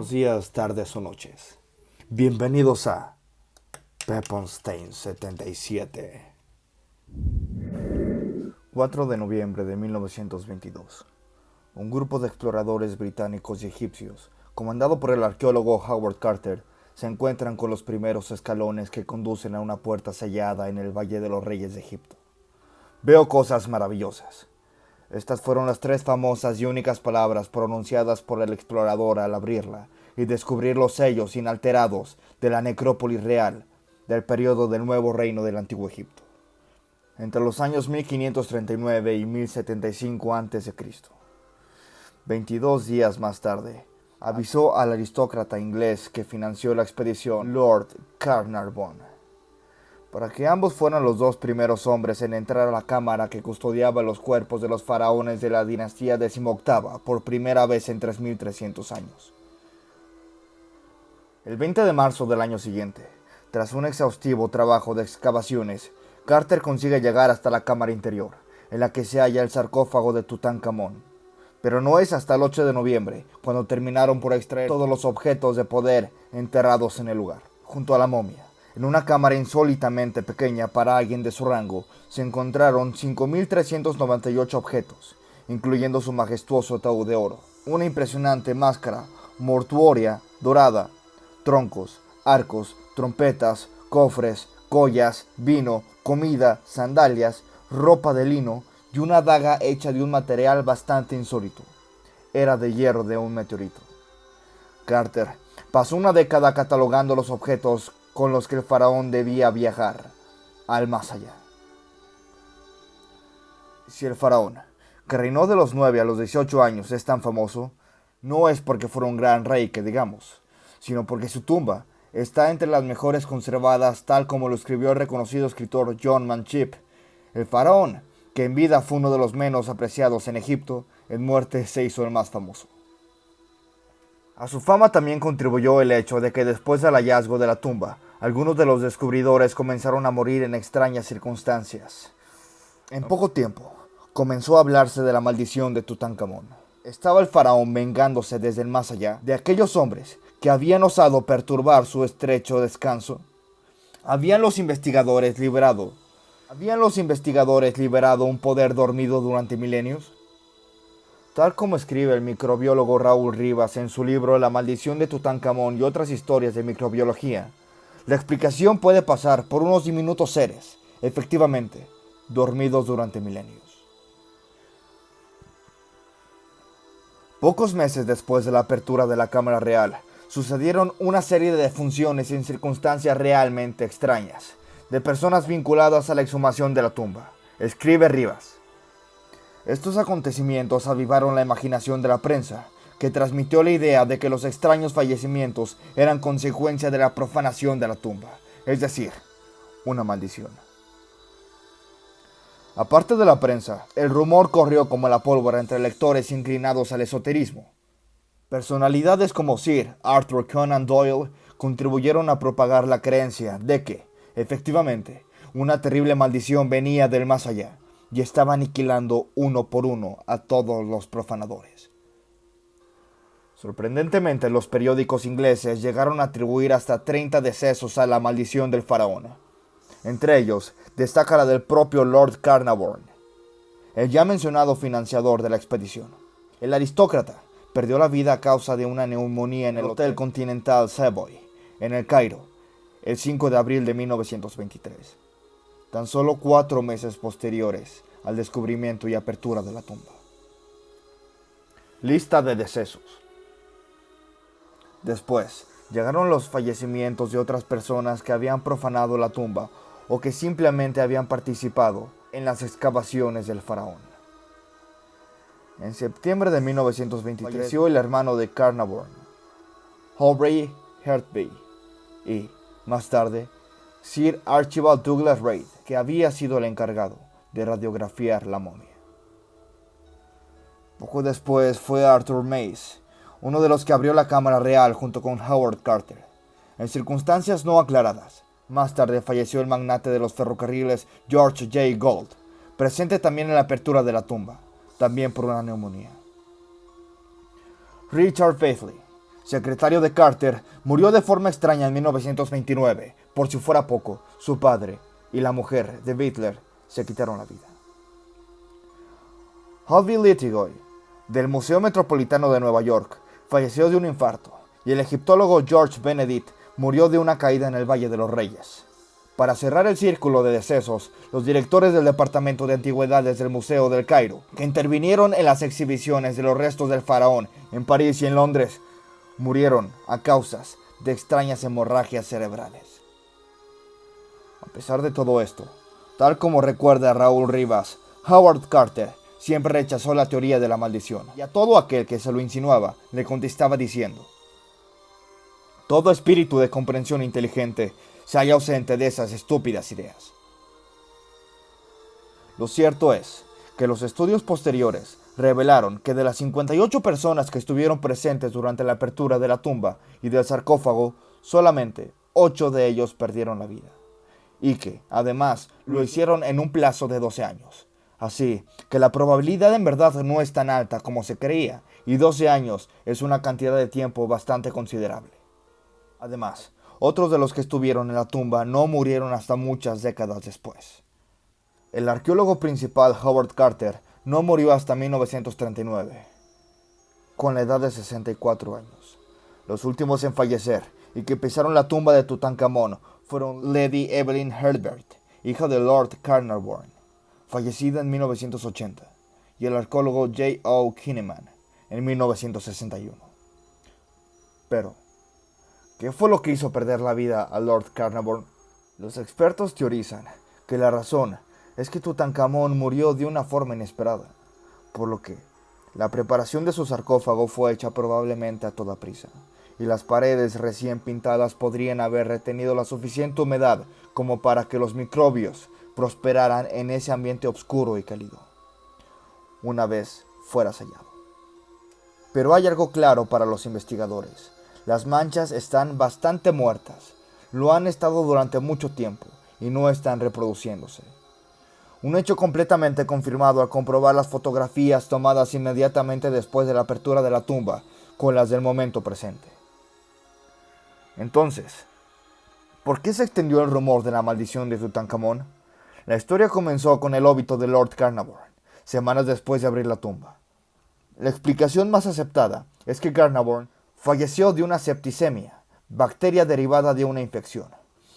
Buenos días, tardes o noches. Bienvenidos a Pepperstein 77. 4 de noviembre de 1922. Un grupo de exploradores británicos y egipcios, comandado por el arqueólogo Howard Carter, se encuentran con los primeros escalones que conducen a una puerta sellada en el Valle de los Reyes de Egipto. Veo cosas maravillosas. Estas fueron las 3 famosas y únicas palabras pronunciadas por el explorador al abrirla y descubrir los sellos inalterados de la necrópolis real del periodo del Nuevo Reino del Antiguo Egipto, entre los años 1539 y 1075 a.C. 22 días más tarde, avisó al aristócrata inglés que financió la expedición, Lord Carnarvon, para que ambos fueran los 2 primeros hombres en entrar a la cámara que custodiaba los cuerpos de los faraones de la dinastía XVIII por primera vez en 3300 años. El 20 de marzo del año siguiente, tras un exhaustivo trabajo de excavaciones, Carter consigue llegar hasta la cámara interior, en la que se halla el sarcófago de Tutankamón. Pero no es hasta el 8 de noviembre, cuando terminaron por extraer todos los objetos de poder enterrados en el lugar, junto a la momia. En una cámara insólitamente pequeña para alguien de su rango, se encontraron 5.398 objetos, incluyendo su majestuoso ataúd de oro, una impresionante máscara mortuoria dorada, troncos, arcos, trompetas, cofres, collas, vino, comida, sandalias, ropa de lino y una daga hecha de un material bastante insólito. Era de hierro de un meteorito. Carter pasó una década catalogando los objetos con los que el faraón debía viajar al más allá. Si el faraón, que reinó de los 9 a los 18 años, es tan famoso, no es porque fuera un gran rey que digamos, sino porque su tumba está entre las mejores conservadas, tal como lo escribió el reconocido escritor John Manchip. El faraón, que en vida fue uno de los menos apreciados en Egipto, en muerte se hizo el más famoso. A su fama también contribuyó el hecho de que después del hallazgo de la tumba, algunos de los descubridores comenzaron a morir en extrañas circunstancias. En poco tiempo, comenzó a hablarse de la maldición de Tutankamón. Estaba el faraón vengándose desde el más allá de aquellos hombres que habían osado perturbar su estrecho descanso. ¿Habían los investigadores liberado un poder dormido durante milenios? Tal como escribe el microbiólogo Raúl Rivas en su libro La maldición de Tutankamón y otras historias de microbiología, la explicación puede pasar por unos diminutos seres, efectivamente, dormidos durante milenios. Pocos meses después de la apertura de la Cámara Real, sucedieron una serie de defunciones en circunstancias realmente extrañas, de personas vinculadas a la exhumación de la tumba, escribe Rivas. Estos acontecimientos avivaron la imaginación de la prensa, que transmitió la idea de que los extraños fallecimientos eran consecuencia de la profanación de la tumba, es decir, una maldición. Aparte de la prensa, el rumor corrió como la pólvora entre lectores inclinados al esoterismo. Personalidades como Sir Arthur Conan Doyle contribuyeron a propagar la creencia de que, efectivamente, una terrible maldición venía del más allá y estaba aniquilando uno por uno a todos los profanadores. Sorprendentemente, los periódicos ingleses llegaron a atribuir hasta 30 decesos a la maldición del faraón. Entre ellos, destaca la del propio Lord Carnarvon, el ya mencionado financiador de la expedición. El aristócrata perdió la vida a causa de una neumonía en el Hotel Continental Savoy, en el Cairo, el 5 de abril de 1923, tan solo 4 meses posteriores al descubrimiento y apertura de la tumba. Lista de decesos. Después, llegaron los fallecimientos de otras personas que habían profanado la tumba o que simplemente habían participado en las excavaciones del faraón. En septiembre de 1923 falleció el hermano de Carnarvon, Aubrey Hertby, y, más tarde, Sir Archibald Douglas Reid, que había sido el encargado de radiografiar la momia. Poco después fue Arthur Mace, uno de los que abrió la Cámara Real junto con Howard Carter, en circunstancias no aclaradas. Más tarde falleció el magnate de los ferrocarriles George J. Gold, presente también en la apertura de la tumba, también por una neumonía. Richard Faithley, secretario de Carter, murió de forma extraña en 1929. Por si fuera poco, su padre y la mujer de Hitler se quitaron la vida. Harvey Litigoy, del Museo Metropolitano de Nueva York, falleció de un infarto, y el egiptólogo George Benedict murió de una caída en el Valle de los Reyes. Para cerrar el círculo de decesos, los directores del Departamento de Antigüedades del Museo del Cairo, que intervinieron en las exhibiciones de los restos del faraón en París y en Londres, murieron a causas de extrañas hemorragias cerebrales. A pesar de todo esto, tal como recuerda Raúl Rivas, Howard Carter siempre rechazó la teoría de la maldición, y a todo aquel que se lo insinuaba le contestaba diciendo: todo espíritu de comprensión inteligente se halla ausente de esas estúpidas ideas. Lo cierto es que los estudios posteriores revelaron que de las 58 personas que estuvieron presentes durante la apertura de la tumba y del sarcófago, solamente 8 de ellos perdieron la vida, y que, además, lo hicieron en un plazo de 12 años. Así que la probabilidad en verdad no es tan alta como se creía, y 12 años es una cantidad de tiempo bastante considerable. Además, otros de los que estuvieron en la tumba no murieron hasta muchas décadas después. El arqueólogo principal Howard Carter no murió hasta 1939, con la edad de 64 años. Los últimos en fallecer y que pisaron la tumba de Tutankamón fueron Lady Evelyn Herbert, hija de Lord Carnarvon, fallecida en 1980, y el arqueólogo J. O. Kinneman en 1961. Pero, ¿qué fue lo que hizo perder la vida a Lord Carnarvon? Los expertos teorizan que la razón es que Tutankamón murió de una forma inesperada, por lo que la preparación de su sarcófago fue hecha probablemente a toda prisa, y las paredes recién pintadas podrían haber retenido la suficiente humedad como para que los microbios prosperaran en ese ambiente oscuro y cálido, una vez fuera sellado. Pero hay algo claro para los investigadores: las manchas están bastante muertas, lo han estado durante mucho tiempo y no están reproduciéndose. Un hecho completamente confirmado al comprobar las fotografías tomadas inmediatamente después de la apertura de la tumba con las del momento presente. Entonces, ¿por qué se extendió el rumor de la maldición de Tutankamón? La historia comenzó con el óbito de Lord Carnarvon, semanas después de abrir la tumba. La explicación más aceptada es que Carnarvon falleció de una septicemia, bacteria derivada de una infección.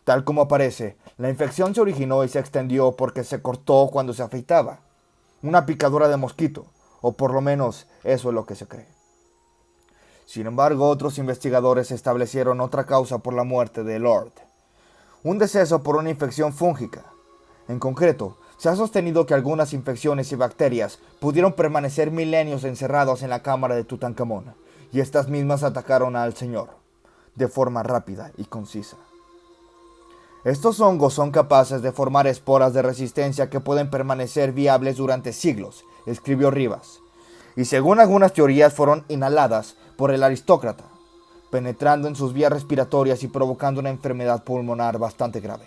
Tal como aparece, la infección se originó y se extendió porque se cortó cuando se afeitaba. Una picadura de mosquito, o por lo menos eso es lo que se cree. Sin embargo, otros investigadores establecieron otra causa por la muerte de Lord: un deceso por una infección fúngica. En concreto, se ha sostenido que algunas infecciones y bacterias pudieron permanecer milenios encerrados en la cámara de Tutankamón, y estas mismas atacaron al señor, de forma rápida y concisa. Estos hongos son capaces de formar esporas de resistencia que pueden permanecer viables durante siglos, escribió Rivas, y según algunas teorías fueron inhaladas por el aristócrata, penetrando en sus vías respiratorias y provocando una enfermedad pulmonar bastante grave.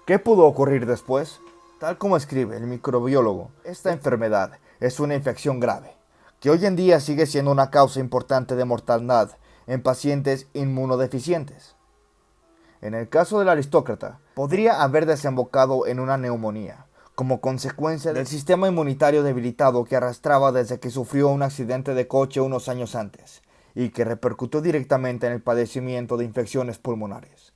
¿Qué pudo ocurrir después? Tal como escribe el microbiólogo, esta enfermedad es una infección grave, que hoy en día sigue siendo una causa importante de mortalidad en pacientes inmunodeficientes. En el caso del aristócrata, podría haber desembocado en una neumonía, como consecuencia del sistema inmunitario debilitado que arrastraba desde que sufrió un accidente de coche unos años antes, y que repercutió directamente en el padecimiento de infecciones pulmonares.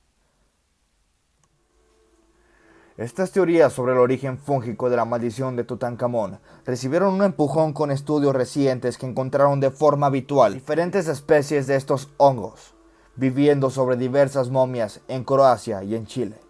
Estas teorías sobre el origen fúngico de la maldición de Tutankamón recibieron un empujón con estudios recientes que encontraron de forma habitual diferentes especies de estos hongos, viviendo sobre diversas momias en Croacia y en Chile.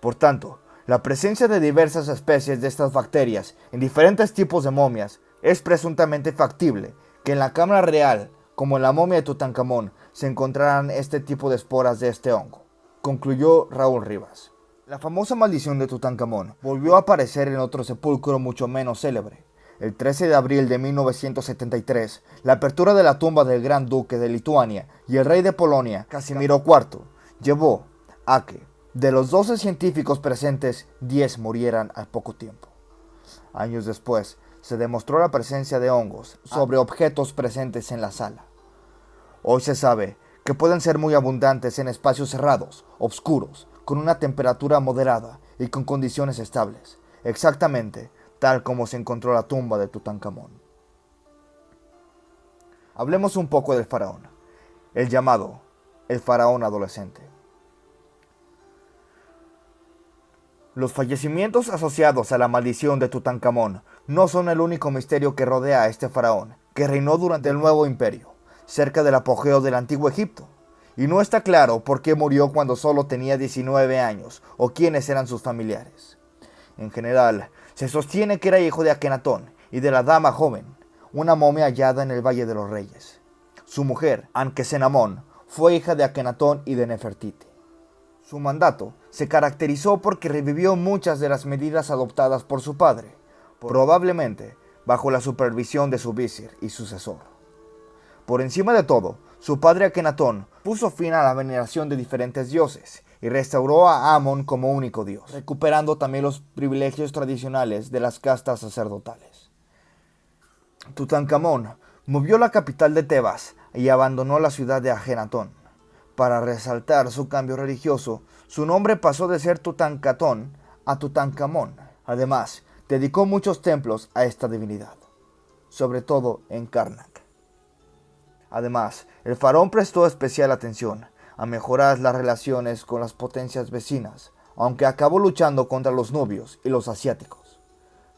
Por tanto, la presencia de diversas especies de estas bacterias en diferentes tipos de momias es presuntamente factible que en la cámara real, como en la momia de Tutankamón, se encontraran este tipo de esporas de este hongo, concluyó Raúl Rivas. La famosa maldición de Tutankamón volvió a aparecer en otro sepulcro mucho menos célebre. El 13 de abril de 1973, la apertura de la tumba del Gran Duque de Lituania y el rey de Polonia, Casimiro IV, llevó a que, de los 12 científicos presentes, 10 murieran al poco tiempo. Años después, se demostró la presencia de hongos sobre objetos presentes en la sala. Hoy se sabe que pueden ser muy abundantes en espacios cerrados, oscuros, con una temperatura moderada y con condiciones estables, exactamente tal como se encontró la tumba de Tutankamón. Hablemos un poco del faraón, el llamado el faraón adolescente. Los fallecimientos asociados a la maldición de Tutankamón no son el único misterio que rodea a este faraón, que reinó durante el Nuevo Imperio, cerca del apogeo del Antiguo Egipto, y no está claro por qué murió cuando solo tenía 19 años o quiénes eran sus familiares. En general, se sostiene que era hijo de Akenatón y de la dama joven, una momia hallada en el Valle de los Reyes. Su mujer, Ankesenamón, fue hija de Akenatón y de Nefertiti. Su mandato se caracterizó porque revivió muchas de las medidas adoptadas por su padre, probablemente bajo la supervisión de su visir y sucesor. Por encima de todo, su padre Akenatón puso fin a la veneración de diferentes dioses y restauró a Amón como único dios, recuperando también los privilegios tradicionales de las castas sacerdotales. Tutankamón movió la capital de Tebas y abandonó la ciudad de Akenatón. Para resaltar su cambio religioso, su nombre pasó de ser Tutankatón a Tutankamón. Además, dedicó muchos templos a esta divinidad, sobre todo en Karnak. Además, el faraón prestó especial atención a mejorar las relaciones con las potencias vecinas, aunque acabó luchando contra los nubios y los asiáticos.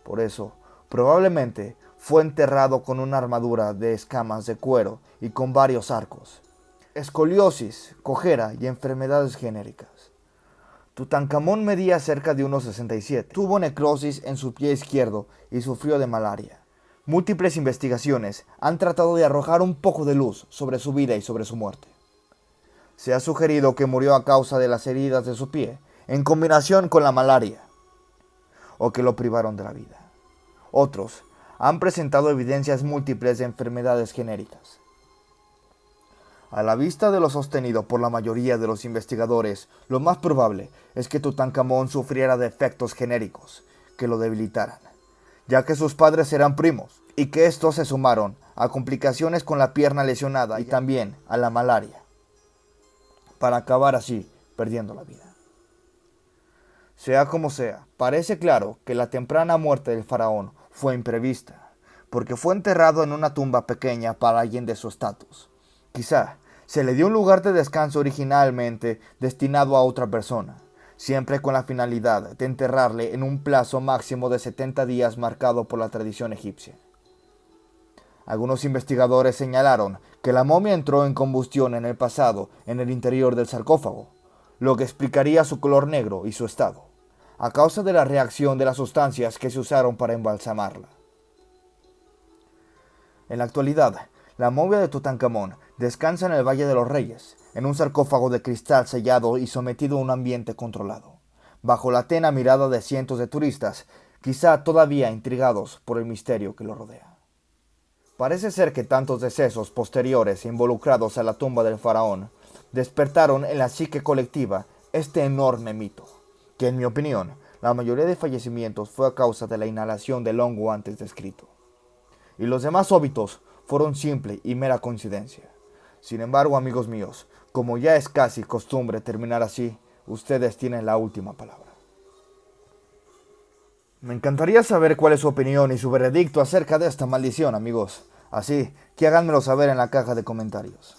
Por eso, probablemente fue enterrado con una armadura de escamas de cuero y con varios arcos, escoliosis, cojera y enfermedades genéricas. Tutankamón medía cerca de 1,67. Tuvo necrosis en su pie izquierdo y sufrió de malaria. Múltiples investigaciones han tratado de arrojar un poco de luz sobre su vida y sobre su muerte. Se ha sugerido que murió a causa de las heridas de su pie, en combinación con la malaria, o que lo privaron de la vida. Otros han presentado evidencias múltiples de enfermedades genéricas. A la vista de lo sostenido por la mayoría de los investigadores, lo más probable es que Tutankamón sufriera de efectos genéricos que lo debilitaran, ya que sus padres eran primos, y que estos se sumaron a complicaciones con la pierna lesionada y también a la malaria, para acabar así perdiendo la vida. Sea como sea, parece claro que la temprana muerte del faraón fue imprevista, porque fue enterrado en una tumba pequeña para alguien de su estatus. Quizá se le dio un lugar de descanso originalmente destinado a otra persona, siempre con la finalidad de enterrarle en un plazo máximo de 70 días marcado por la tradición egipcia. Algunos investigadores señalaron que la momia entró en combustión en el pasado en el interior del sarcófago, lo que explicaría su color negro y su estado, a causa de la reacción de las sustancias que se usaron para embalsamarla. En la actualidad, la momia de Tutankamón descansa en el Valle de los Reyes, en un sarcófago de cristal sellado y sometido a un ambiente controlado, bajo la atenta mirada de cientos de turistas, quizá todavía intrigados por el misterio que lo rodea. Parece ser que tantos decesos posteriores involucrados a la tumba del faraón despertaron en la psique colectiva este enorme mito, que en mi opinión, la mayoría de fallecimientos fue a causa de la inhalación del hongo antes descrito, y los demás óbitos fueron simple y mera coincidencia. Sin embargo, amigos míos, como ya es casi costumbre terminar así, ustedes tienen la última palabra. Me encantaría saber cuál es su opinión y su veredicto acerca de esta maldición, amigos. Así que háganmelo saber en la caja de comentarios.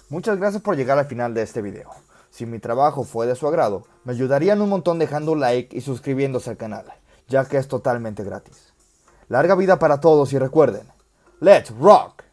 Muchas gracias por llegar al final de este video. Si mi trabajo fue de su agrado, me ayudarían un montón dejando un like y suscribiéndose al canal, ya que es totalmente gratis. Larga vida para todos y recuerden, ¡Let's rock!